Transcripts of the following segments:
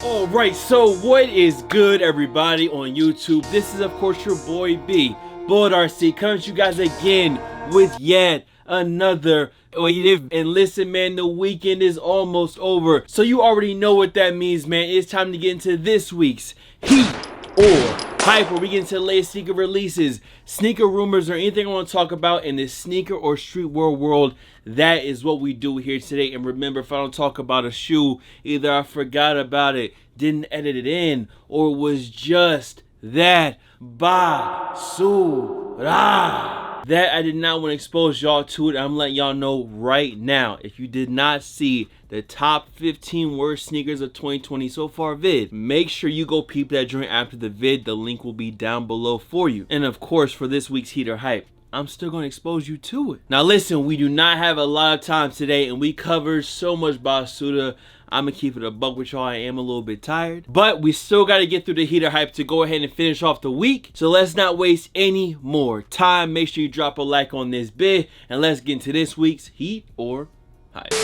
Alright, so what is good, everybody on YouTube? This is of course your boy B, Bullet RC, coming to you guys again with yet another YEEZY. And listen, man, the weekend is almost over, so you already know what that means, man. It's time to get into this week's Heat or Hype, where we get into the latest sneaker releases, sneaker rumors, or anything I want to talk about in the sneaker or streetwear world. That is what we do here today. And remember, if I don't talk about a shoe, either I forgot about it, didn't edit it in, or it was just that basura that I did not want to expose y'all to it. I'm letting y'all know right now. If you did not see the top 15 worst sneakers of 2020 so far vid, make sure you go peep that joint after the vid. The link will be down below for you. And of course, for this week's Heat or Hype, I'm still going to expose you to it. Now listen, we do not have a lot of time today, and we covered so much basura. I'm gonna keep it a buck with y'all. I am a little bit tired, but we still got to get through the Heat or Hype to go ahead and finish off the week. So let's not waste any more time. Make sure you drop a like on this vid, and let's get into this week's Heat or Hype.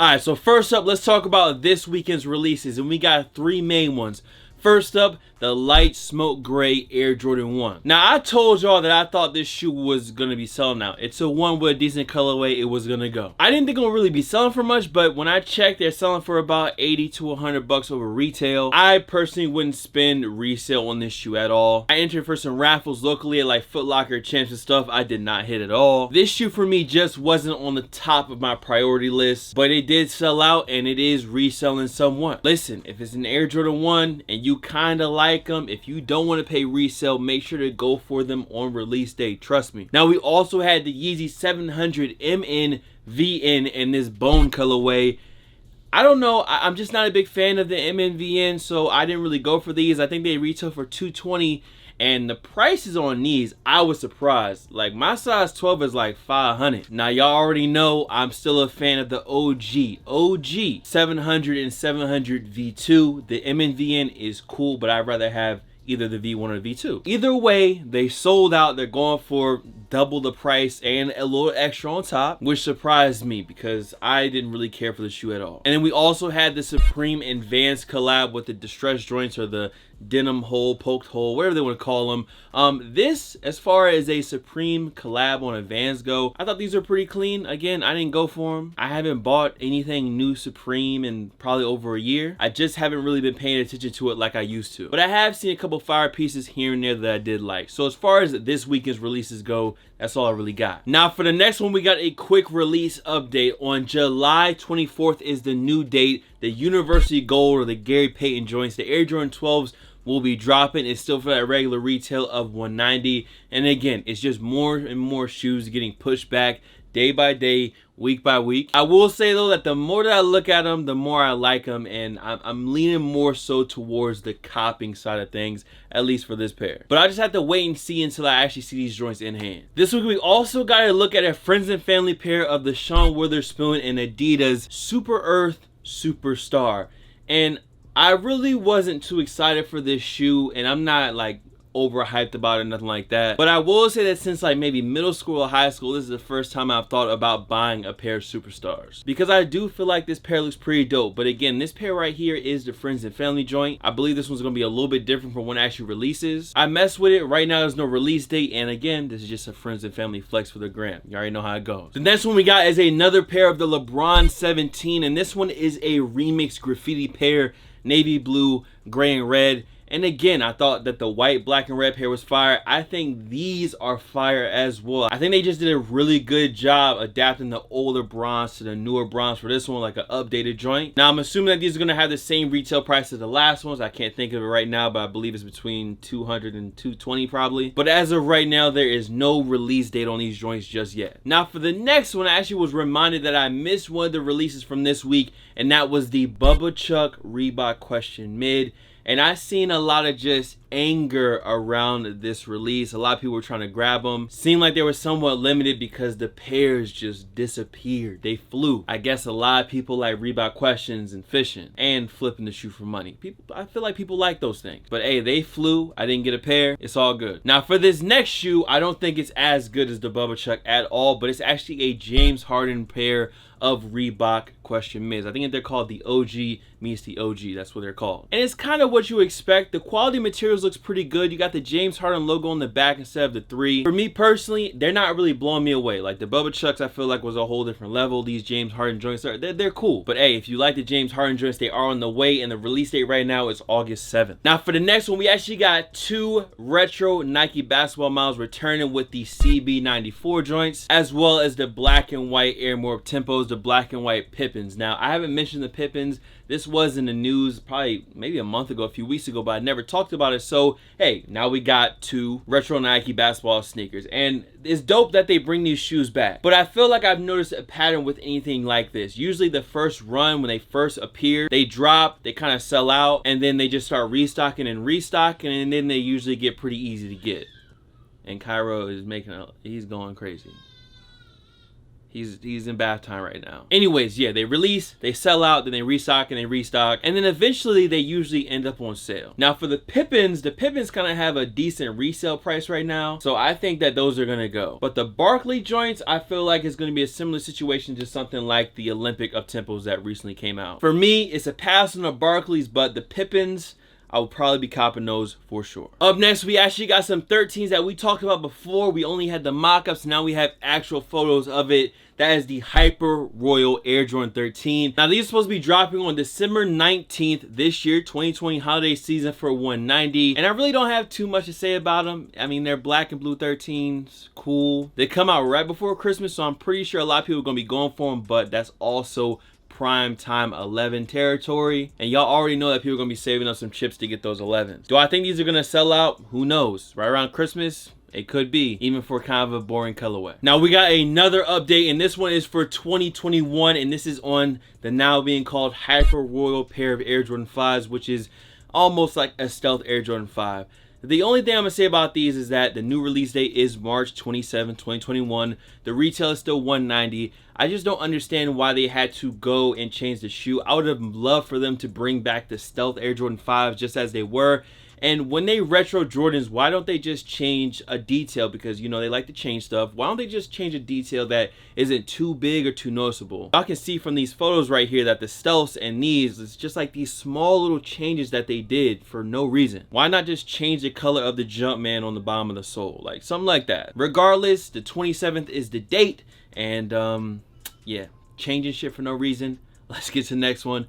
Alright, so first up, let's talk about this weekend's releases, and we got three main ones. First up, the light smoke gray Air Jordan 1. Now, I told y'all that I thought this shoe was going to be selling out. It's a one with a decent colorway. It was going to go. I didn't think it would really be selling for much, but when I checked, they're selling for about 80 to 100 bucks over retail. I personally wouldn't spend resale on this shoe at all. I entered for some raffles locally at like Foot Locker, Champs and stuff. I did not hit at all. This shoe for me just wasn't on the top of my priority list, but it did sell out and it is reselling somewhat. Listen, if it's an Air Jordan 1 and you kind of like them, if you don't want to pay resale, make sure to go for them on release day. Trust me. Now, we also had the Yeezy 700 MN VN in this bone colorway. I don't know, I'm just not a big fan of the MN VN, so I didn't really go for these. I think they retail for $220, and the prices on these, I was surprised. Like, my size 12 is like $500. Now, y'all already know I'm still a fan of the OG 700 and 700 V2. The MNVN is cool, but I'd rather have either the V1 or the V2. Either way, they sold out. They're going for double the price and a little extra on top, which surprised me because I didn't really care for the shoe at all. And then we also had the Supreme and Vans collab with the distressed joints, or the denim hole, poked hole, whatever they want to call them. This, as far as a Supreme collab on a Vans go, I thought these are pretty clean. Again, I didn't go for them. I haven't bought anything new Supreme in probably over a year. I just haven't really been paying attention to it like I used to. But I have seen a couple fire pieces here and there that I did like. So as far as this weekend's releases go, that's all I really got. Now for the next one, we got a quick release update. On July 24th is the new date. The University Gold, or the Gary Payton joints, the Air Jordan 12s, will be dropping. It's still for that regular retail of $190. And again, it's just more and more shoes getting pushed back day by day, week by week. I will say though that the more that I look at them, the more I like them, and I'm leaning more so towards the copying side of things, at least for this pair. But I just have to wait and see until I actually see these joints in hand. This week we also got to look at a friends and family pair of the Sean Witherspoon and Adidas Super Earth Superstar. And I really wasn't too excited for this shoe, and I'm not like overhyped about it, nothing like that. But I will say that since like maybe middle school or high school, this is the first time I've thought about buying a pair of Superstars, because I do feel like this pair looks pretty dope. But again, this pair right here is the friends and family joint. I believe this one's gonna be a little bit different from when it actually releases. I messed with it. Right now there's no release date, and again, this is just a friends and family flex for the gram. You already know how it goes. The next one we got is another pair of the LeBron 17, and this one is a remix graffiti pair, navy blue, gray, and red. And again, I thought that the white, black, and red pair was fire. I think these are fire as well. I think they just did a really good job adapting the older bronze to the newer bronze for this one, like an updated joint. Now, I'm assuming that these are going to have the same retail price as the last ones. I can't think of it right now, but I believe it's between $200 and $220 probably. But as of right now, there is no release date on these joints just yet. Now, for the next one, I actually was reminded that I missed one of the releases from this week, and that was the Bubba Chuck Reebok Question Mid. And I've seen a lot of just anger around this release. A lot of people were trying to grab them. Seemed like they were somewhat limited because the pairs just disappeared. They flew. I guess a lot of people like Reebok questions and fishing and flipping the shoe for money. I feel like people like those things. But hey, they flew. I didn't get a pair. It's all good. Now for this next shoe, I don't think it's as good as the Bubba Chuck at all, but it's actually a James Harden pair of Reebok question mids. I think they're called the OG meets the OG. That's what they're called. And it's kind of what you expect. The quality materials looks pretty good. You got the James Harden logo on the back instead of the 3. For me personally, they're not really blowing me away. Like the Bubba Chucks, I feel like was a whole different level. These James Harden joints, they're cool. But hey, if you like the James Harden joints, they are on the way, and the release date right now is August 7th. Now for the next one, we actually got 2 retro Nike basketball models returning with the CB94 joints, as well as the black and white Air More Tempos, the black and white Pippins. Now I haven't mentioned the Pippins. This was in the news probably maybe a month ago, a few weeks ago, but I never talked about it. So hey, now we got 2 retro Nike basketball sneakers, and it's dope that they bring these shoes back. But I feel like I've noticed a pattern with anything like this. Usually the first run, when they first appear, they drop, they kind of sell out, and then they just start restocking and restocking, and then they usually get pretty easy to get. And Cairo is he's going crazy. He's in bath time right now. Anyways, yeah, they release, they sell out, then they restock and they restock, and then eventually they usually end up on sale. Now for the Pippins kind of have a decent resale price right now, so I think that those are gonna go. But the Barkley joints, I feel like is gonna be a similar situation to something like the Olympic up tempos that recently came out. For me, it's a pass on the Barkleys, but the Pippins, I will probably be copping those for sure. Up next, we actually got some 13s that we talked about before. We only had the mock-ups, now we have actual photos of it. That is the Hyper Royal Air Jordan 13. Now these are supposed to be dropping on December 19th this year, 2020 holiday season for $190. And I really don't have too much to say about them. I mean, they're black and blue 13s, cool. They come out right before Christmas, so I'm pretty sure a lot of people are gonna be going for them, but that's also prime time 11 territory, and y'all already know that people are gonna be saving up some chips to get those 11s. Do I think these are gonna sell out? Who knows? Right around Christmas, it could be, even for kind of a boring colorway. Now we got another update, and this one is for 2021, and this is on the now being called Hyper Royal pair of Air Jordan 5s, which is almost like a stealth Air Jordan 5. The only thing I'm gonna say about these is that the new release date is March 27, 2021. The retail is still $190. I just don't understand why they had to go and change the shoe. I would have loved for them to bring back the stealth Air Jordan 5s just as they were. And when they retro Jordans, why don't they just change a detail? Because, you know, they like to change stuff. Why don't they just change a detail that isn't too big or too noticeable? Y'all can see from these photos right here that the stealths and these, it's just like these small little changes that they did for no reason. Why not just change the color of the Jumpman on the bottom of the sole? Like something like that. Regardless, the 27th is the date. And yeah, changing shit for no reason. Let's get to the next one.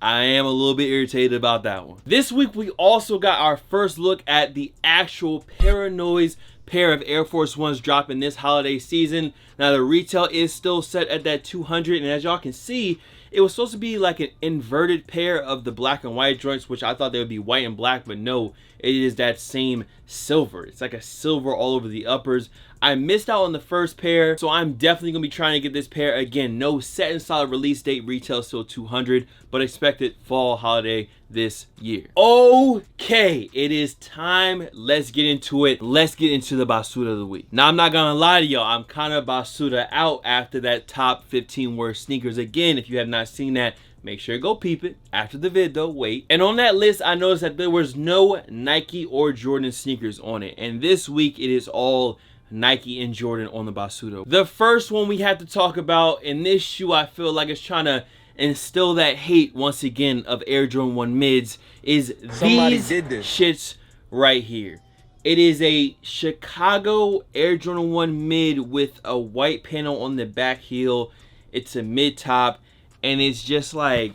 I am a little bit irritated about that one. This week, we also got our first look at the actual Paranoids pair of Air Force Ones dropping this holiday season. Now, the retail is still set at that $200, and as y'all can see, it was supposed to be like an inverted pair of the black and white joints, which I thought they would be white and black, but no, it is that same silver. It's like a silver all over the uppers. I missed out on the first pair, so I'm definitely gonna be trying to get this pair again. No set and solid release date, retail still $200, but expected fall holiday this year. Okay, it is time. Let's get into it. Let's get into the Basuda of the week. Now, I'm not gonna lie to y'all, I'm kind of Basuda out after that top 15 worst sneakers. Again, if you have not seen that, make sure you go peep it after the vid though. Wait. And on that list, I noticed that there was no Nike or Jordan sneakers on it. And this week, it is all Nike and Jordan on the Basuda. The first one we have to talk about, in this shoe, I feel like it's trying to instill that hate once again of Air Jordan 1 mids, is these shits right here. It is a Chicago Air Jordan 1 mid with a white panel on the back heel. It's a mid top, and it's just like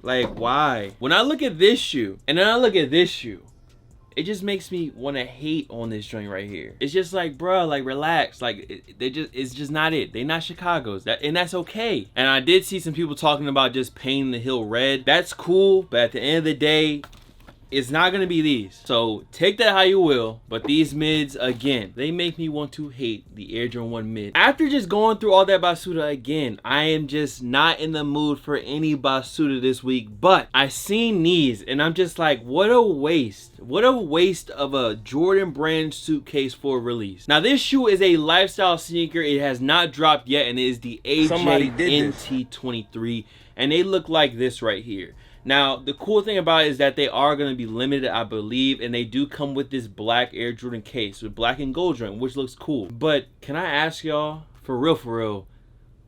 why? When I look at this shoe and then I look at this shoe, it just makes me want to hate on this joint right here. It's just like, bro, like relax. Like it's just not it. They not Chicago's, and that's okay. And I did see some people talking about just painting the heel red. That's cool, but at the end of the day, it's not gonna be these. So take that how you will, but these mids, again, they make me want to hate the Air Jordan 1 mid. After just going through all that Basuda again, I am just not in the mood for any Basuda this week, but I seen these and I'm just like, what a waste. What a waste of a Jordan brand suitcase for release. Now this shoe is a lifestyle sneaker. It has not dropped yet, and it is the AJ NT23, and they look like this right here. Now, the cool thing about it is that they are going to be limited, I believe, and they do come with this black Air Jordan case with black and gold joint, which looks cool. But can I ask y'all, for real,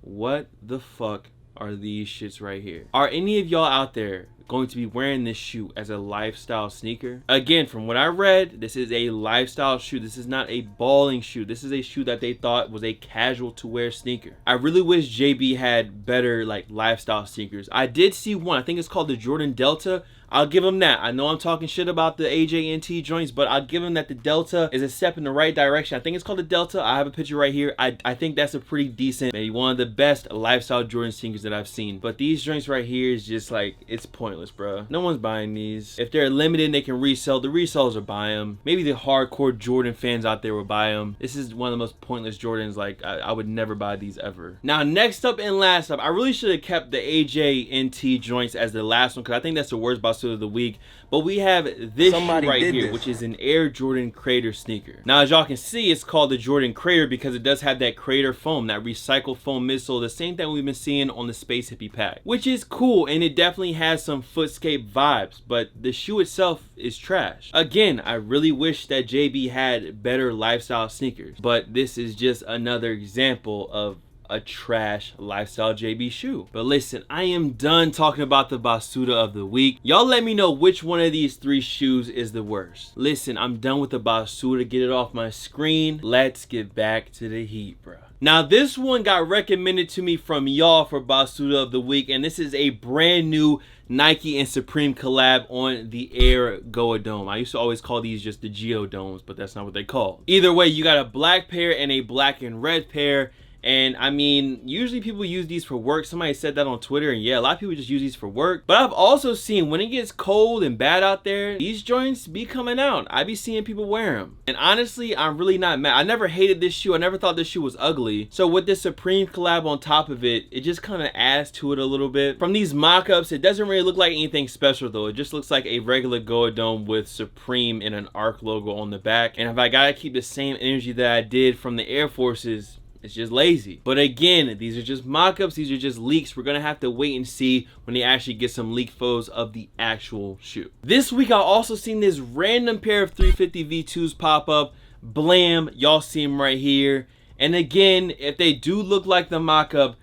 what the fuck are these shits right here? Are any of y'all out there going to be wearing this shoe as a lifestyle sneaker? Again, from what I read, this is a lifestyle shoe. This is not a balling shoe. This is a shoe that they thought was a casual to wear sneaker. I really wish JB had better like lifestyle sneakers. I did see one, I think it's called the Jordan Delta. I'll give him that. I know I'm talking shit about the AJ&T joints, but I'll give him that the Delta is a step in the right direction. I think it's called the Delta. I have a picture right here. I think that's a pretty decent, maybe one of the best lifestyle Jordan sneakers that I've seen. But these joints right here is just like, it's pointless, bro. No one's buying these. If they're limited and they can resell, the resellers will buy them. Maybe the hardcore Jordan fans out there will buy them. This is one of the most pointless Jordans. Like, I would never buy these ever. Now, next up and last up, I really should have kept the AJ&T joints as the last one because I think that's the worst Basuda of the week, but we have this shoe right here, which is an Air Jordan Crater sneaker. Now, as y'all can see, it's called the Jordan Crater because it does have that Crater foam, that recycled foam midsole, the same thing we've been seeing on the Space Hippie pack, which is cool, and it definitely has some Footscape vibes, but the shoe itself is trash. Again, I really wish that JB had better lifestyle sneakers, but this is just another example of a trash lifestyle JB shoe. But listen, I am done talking about the Basuda of the week. Y'all let me know which one of these three shoes is the worst. Listen, I'm done with the Basuda. Get it off my screen. Let's get back to the heat, bro. Now, this one got recommended to me from y'all for Basuda of the week, and this is a brand new Nike and Supreme collab on the Air Go-A-Dome. I used to always call these just the Geodomes, but that's not what they call. Either way, you got a black pair and a black and red pair. And I mean, usually people use these for work. Somebody said that on Twitter, and yeah, a lot of people just use these for work. But I've also seen when it gets cold and bad out there, these joints be coming out. I be seeing people wear them. And honestly, I'm really not mad. I never hated this shoe. I never thought this shoe was ugly. So with this Supreme collab on top of it, it just kind of adds to it a little bit. From these mock-ups, it doesn't really look like anything special though. It just looks like a regular Go-A-Dome with Supreme and an ARC logo on the back. And if I gotta keep the same energy that I did from the Air Forces, it's just lazy. But again, these are just mock-ups. These are just leaks. We're gonna have to wait and see when they actually get some leaked photos of the actual shoe. This week I also seen this random pair of 350 V2s pop up. Blam, y'all see them right here. And again, if they do look like the mock-up,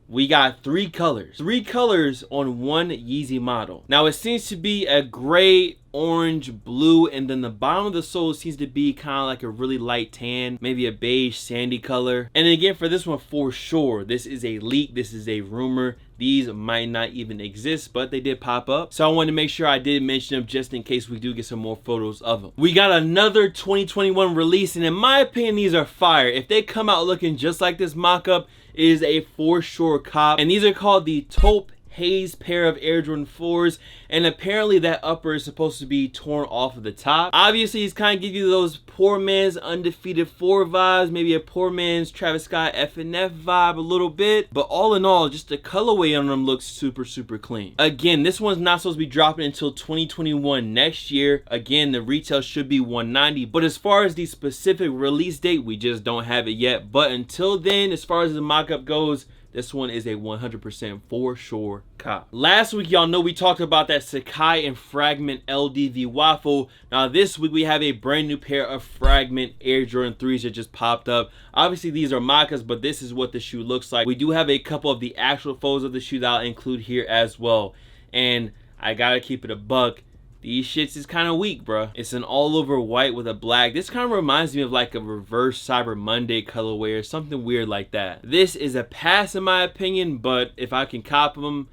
we got three colors on one Yeezy model. Now it seems to be a gray, orange, blue, and then the bottom of the sole seems to be kind of like a really light tan, maybe a beige sandy color. And again, for this one, for sure, this is a leak, this is a rumor. These might not even exist, but they did pop up, so I wanted to make sure I did mention them just in case we do get some more photos of them. We got another 2021 release, and in my opinion, these are fire. If they come out looking just like this mock-up, it is a for sure cop. And these are called the Taupe Haze pair of Air Jordan 4s, and apparently that upper is supposed to be torn off of the top. Obviously, he's kind of give you those poor man's Undefeated 4 vibes, maybe a poor man's Travis Scott FNF vibe a little bit, but all in all, just the colorway on them looks super clean. Again, this one's not supposed to be dropping until 2021 next year. Again, the retail should be $190, but as far as the specific release date, we just don't have it yet. But until then, as far as the mock-up goes, this one is a 100% for sure cop. Last week, y'all know we talked about that Sakai and Fragment LDV waffle. Now this week we have a brand new pair of Fragment Air Jordan 3s that just popped up. Obviously these are mock-ups, but this is what the shoe looks like. We do have a couple of the actual photos of the shoe that I'll include here as well. And I gotta keep it a buck. These shits is kind of weak, bro. It's an all over white with a black. This kind of reminds me of like a reverse Cyber Monday colorway or something weird like that. This is a pass in my opinion, but if I can cop them,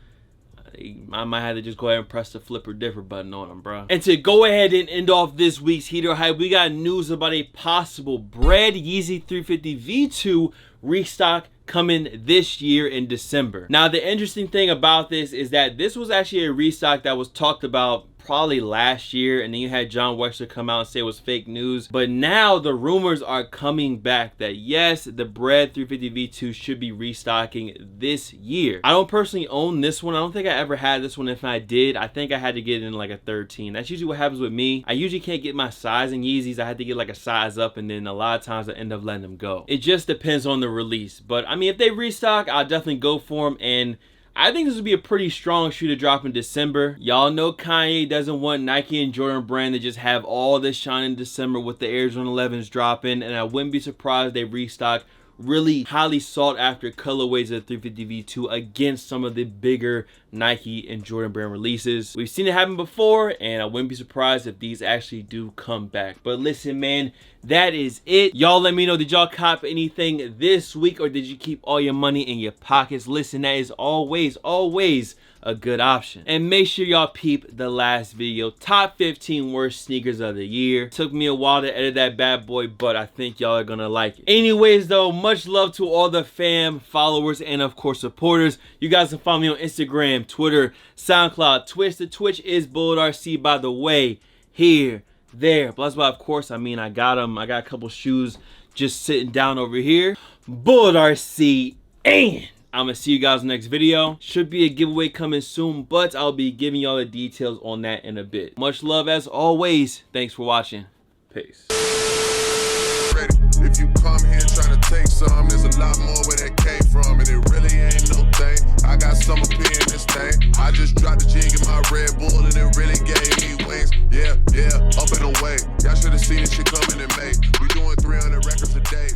I might have to just go ahead and press the flip or differ button on them, bro. And to go ahead and end off this week's Heater Hype, we got news about a possible BRED YEEZY 350 V2 restock coming this year in December. Now the interesting thing about this is that this was actually a restock that was talked about probably last year, and then you had John Wexler come out and say it was fake news. But now the rumors are coming back that yes, the BRED 350 V2 should be restocking this year. I don't personally own this one. I don't think I ever had this one. If I did, I think I had to get it in like a 13. That's usually what happens with me. I usually can't get my size in Yeezys. I had to get like a size up, and then a lot of times I end up letting them go. It just depends on the release. But I mean, if they restock, I'll definitely go for them. And I think this would be a pretty strong shoe to drop in December. Y'all know Kanye doesn't want Nike and Jordan Brand to just have all this shine in December with the Air Jordan 11s dropping, and I wouldn't be surprised they restock really highly sought after colorways of the 350 V2 against some of the bigger Nike and Jordan Brand releases. We've seen it happen before, and I wouldn't be surprised if these actually do come back. But listen, man, that is it. Y'all let me know, did y'all cop anything this week, or did you keep all your money in your pockets? Listen, that is always a good option. And make sure y'all peep the last video, top 15 worst sneakers of the year. Took me a while to edit that bad boy, but I think y'all are gonna like it. Anyways though, much love to all the fam, followers, and of course supporters. You guys can follow me on Instagram, Twitter, SoundCloud, Twitch. The Twitch is BulletRC, by the way. Here, there. But that's why, of course, I mean, I got them. I got a couple shoes just sitting down over here. BulletRC, and I'm gonna see you guys in the next video. Should be a giveaway coming soon, but I'll be giving y'all the details on that in a bit. Much love as always. Thanks for watching. Peace. If you come here trying to take some, there's a lot more where that came from, and it really ain't no thing. I got some up here in this thing. I just dropped the jig in my Red Bull, and it really gave me wings. Yeah, up and away. Y'all should have seen this shit coming in May. We doing 300 records a day.